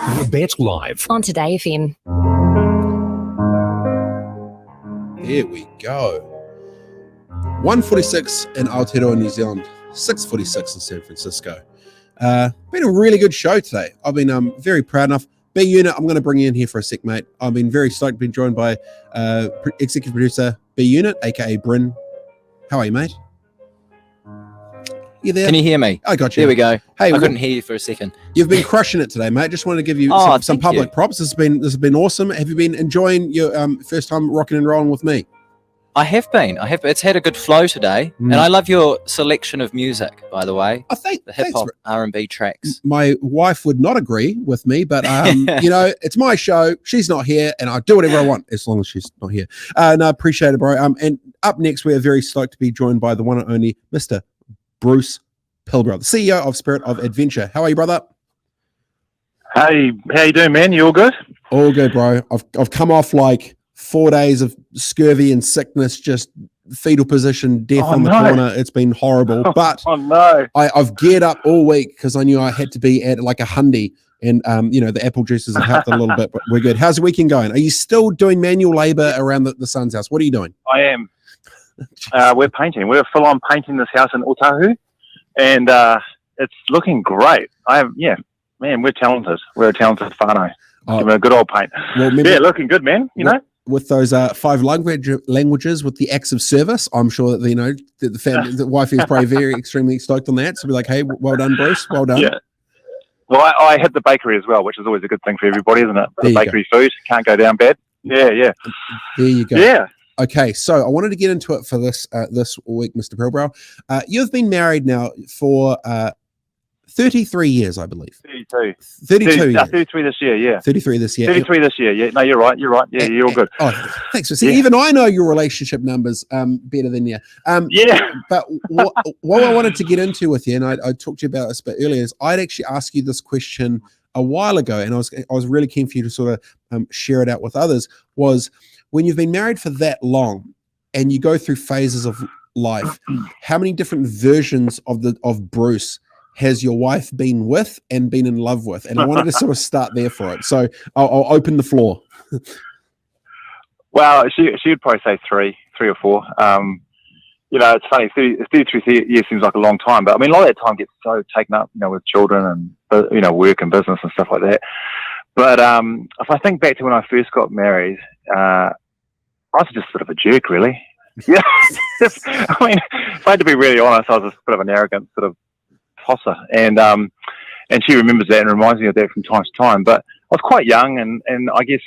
Robett live on TodayFM. There we go. 1:46 in Aotearoa, New Zealand. 6:46 in San Francisco. Been a really good show today. I've been very proud enough. B Unit, I'm going to bring you in here for a sec, mate. I've been very stoked to be joined by executive producer B Unit, aka Bryn. How are you, mate? You there? Can you hear me? I got you. There we go. Hey, I couldn't hear you for a second. You've been crushing it today, mate. Just wanted to give you some public props. This has been awesome. Have you been enjoying your first time rocking and rolling with me? I have been. It's had a good flow today, and I love your selection of music, by the way. I think the hip hop R&B tracks. My wife would not agree with me, but you know, it's my show. She's not here, and I do whatever I want as long as she's not here. And I appreciate it, bro. And up next, we are very stoked to be joined by the one and only Mr. Bruce Pilbrow, the CEO of Spirit of Adventure. How are you, brother? Hey, how you doing, man? You all good? All good, bro. I've come off like 4 days of scurvy and sickness, just fetal position, death on the corner. It's been horrible. But I've geared up all week because I knew I had to be at like a Hyundai, and you know, the apple juices have helped a little bit, but we're good. How's the weekend going? Are you still doing manual labor around the son's house? What are you doing? I am. We're painting. We're full on painting this house in Otahu, and it's looking great. Man, we're talented. We're a talented whānau. We're a good old paint. Well, looking good, man. You know, with those 5 languages with the acts of service, I'm sure that the family, the wife is probably extremely stoked on that. So be like, hey, well done, Bruce. Well done. Yeah. Well, I hit the bakery as well, which is always a good thing for everybody, isn't it? The bakery food can't go down bad. Yeah. There you go. Yeah. Okay, so I wanted to get into it for this week, Mr. Pilbrow. You've been married now for 33 years, I believe. 32 years. 33 this year, yeah. 33 this year. 33 this year, yeah. No, you're right. Yeah, you're all good. Oh, thanks. See, even I know your relationship numbers better than you. Yeah. But what I wanted to get into with you, and I talked to you about this a bit earlier, is I'd actually asked you this question a while ago, and I was really keen for you to sort of share it out with others, was when you've been married for that long and you go through phases of life, how many different versions of Bruce has your wife been with and been in love with? And I wanted to sort of start there for it. So I'll open the floor. Well, she would probably say three or four. You know, it's funny, 33 years seems like a long time, but I mean, a lot of that time gets so taken up, you know, with children and, you know, work and business and stuff like that. But if I think back to when I first got married, I was just sort of a jerk, really. Yeah, I mean, if I had to be really honest, I was a bit of an arrogant sort of tosser, and she remembers that and reminds me of that from time to time. But I was quite young, and I guess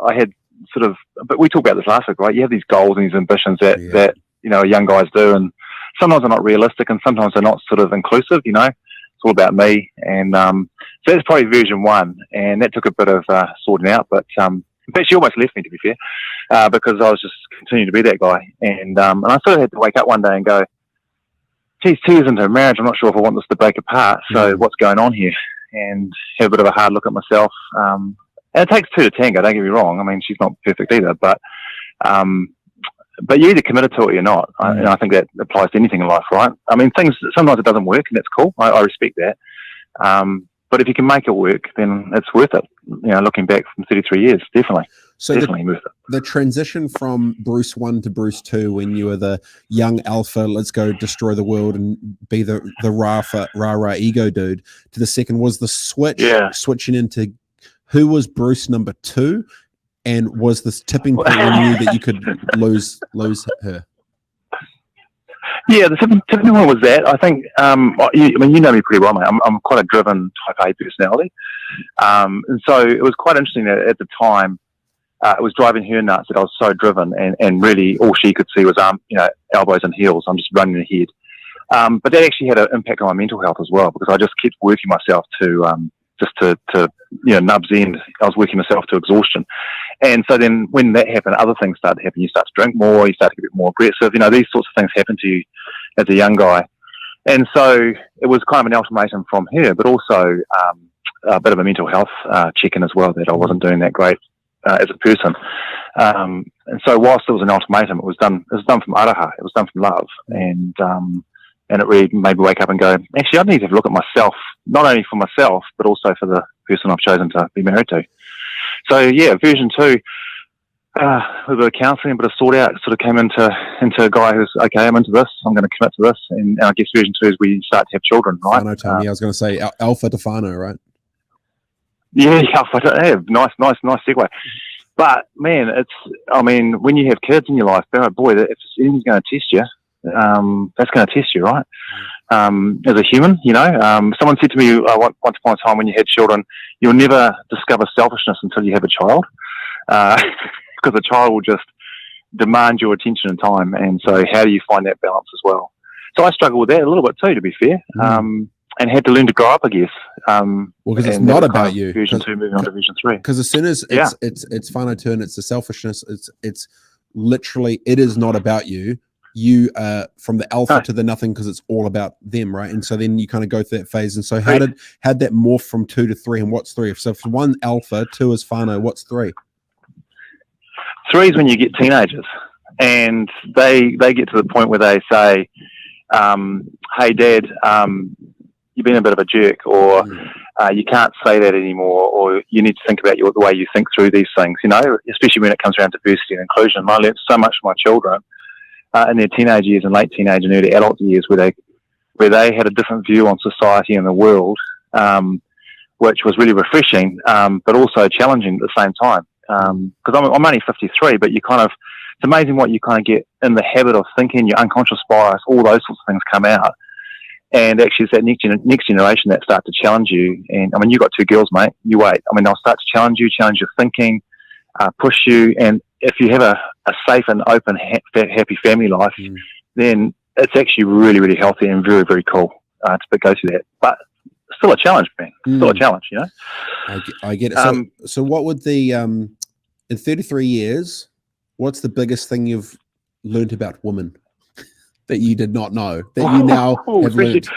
I had sort of. But we talked about this last week, right? You have these goals and these ambitions that you know, young guys do, and sometimes they're not realistic, and sometimes they're not sort of inclusive. You know, it's all about me, and so that's probably version 1, and that took a bit of sorting out, but. In fact, she almost left me, to be fair, because I was just continuing to be that guy. And I sort of had to wake up one day and go, geez, 2 years into a marriage, I'm not sure if I want this to break apart. So what's going on here? And have a bit of a hard look at myself. And it takes 2 to tango, don't get me wrong. I mean, she's not perfect either. But you're either committed to it or you're not. And I think that applies to anything in life, right? I mean, sometimes it doesn't work, and that's cool. I respect that. But if you can make it work, then it's worth it. You know, looking back from 33 years, definitely. So definitely worth it. The transition from Bruce 1 to Bruce 2, when you were the young alpha, let's go destroy the world and be the rah ego dude, to the second, was the switching into who was Bruce number 2, and was this tipping point when you knew that you could lose her? Yeah, the tipping point was that. I think, I mean, you know me pretty well, mate. I'm quite a driven type A personality. And so it was quite interesting that at the time, it was driving her nuts that I was so driven, and really all she could see was, you know, elbows and heels. I'm just running ahead. But that actually had an impact on my mental health as well, because I just kept working myself to you know, nubs end. I was working myself to exhaustion. And so then when that happened, other things started to happen. You start to drink more, you start to get a bit more aggressive. You know, these sorts of things happen to you as a young guy. And so it was kind of an ultimatum from her, but also a bit of a mental health check-in as well, that I wasn't doing that great as a person. And so whilst it was an ultimatum, it was done from araha. It was done from love. And it really made me wake up and go, actually, I need to have a look at myself, not only for myself, but also for the person I've chosen to be married to. So yeah, version 2, with a bit of counselling, a bit of sort out, sort of came into a guy who's, okay, I'm into this, I'm going to commit to this. And I guess version 2 is we start to have children, right? Whānau told me, I was going to say alpha to whānau, right? Yeah, nice segue. But man, when you have kids in your life, boy, if anything's going to test you, that's going to test you, right? As a human, someone said to me once upon a time, when you had children, you'll never discover selfishness until you have a child, because a child will just demand your attention and time. And so how do you find that balance as well? So I struggle with that a little bit too, to be fair. And had to learn to grow up, I guess. Because it's not about you. Version 2 moving on to version 3. Because as soon as it's whānau turn, it's the selfishness. It's literally, it is not about you. You from the alpha to the nothing, because it's all about them, right? And so then you kind of go through that phase. And so how'd that morph from 2 to 3? And what's 3? So if 1 alpha, 2 is whānau, what's 3? 3 is when you get teenagers, and they get to the point where they say, "Hey, Dad, you've been a bit of a jerk," or you can't say that anymore, or you need to think about the way you think through these things, especially when it comes around diversity and inclusion. I learned so much from my children in their teenage years and late teenage and early adult years, where they had a different view on society and the world, which was really refreshing, but also challenging at the same time. Because I'm only 53, but it's amazing what you kind of get in the habit of thinking, your unconscious bias, all those sorts of things come out. And actually, it's that next generation that start to challenge you. And you've got 2 girls, mate. You wait. They'll start to challenge you, challenge your thinking, push you. And if you have a safe and open, happy family life, then it's actually really, really healthy and very, very cool to go through that. But still a challenge, man. Still a challenge, I get it. So what would in 33 years, what's the biggest thing you've learned about women that you did not know, that you now have learned?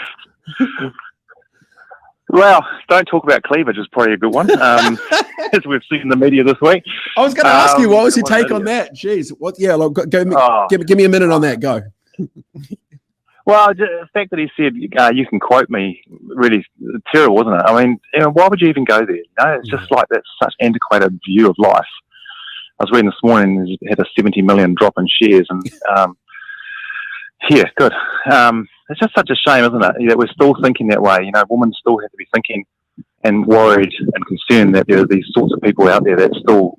Well, don't talk about cleavage is probably a good one, as we've seen in the media this week. I was going to ask you, what was your take on that? Jeez, what? Yeah, look, give me a minute on that. Go. Well, the fact that he said, you can quote me, really terrible, isn't it? Why would you even go there? It's just like that's such antiquated view of life. I was reading this morning, he had a 70 million drop in shares, and yeah, good. It's just such a shame, isn't it, that we're still thinking that way. Women still have to be thinking and worried and concerned that there are these sorts of people out there that still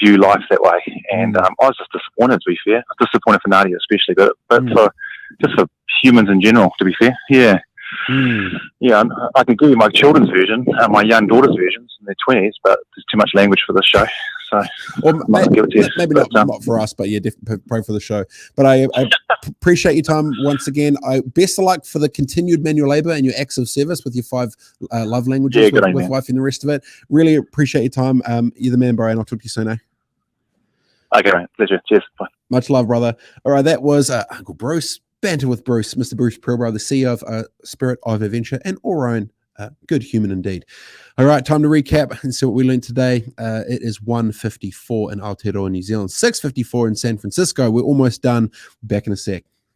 view life that way. And I was just disappointed, to be fair. I was disappointed for Nadia especially, but for humans in general, to be fair. Yeah. Yeah, I can give you my children's version, my young daughter's versions in their 20s, but there's too much language for this show. So maybe not for us, but yeah, definitely probably for the show. But I appreciate your time once again. Best of luck for the continued manual labour and your acts of service with your 5 love languages with wife and the rest of it. Really appreciate your time. You're the man, bro, and I'll talk to you soon, eh? Okay, mate. Pleasure. Cheers. Bye. Much love, brother. All right, that was Uncle Bruce. Banter with Bruce, Mr. Bruce Pilbrow, the CEO of Spirit of Adventure and all own good human indeed. All right, time to recap and see what we learned today. It is 1:54 in Aotearoa, New Zealand, 6:54 in San Francisco. We're almost done. Back in a sec.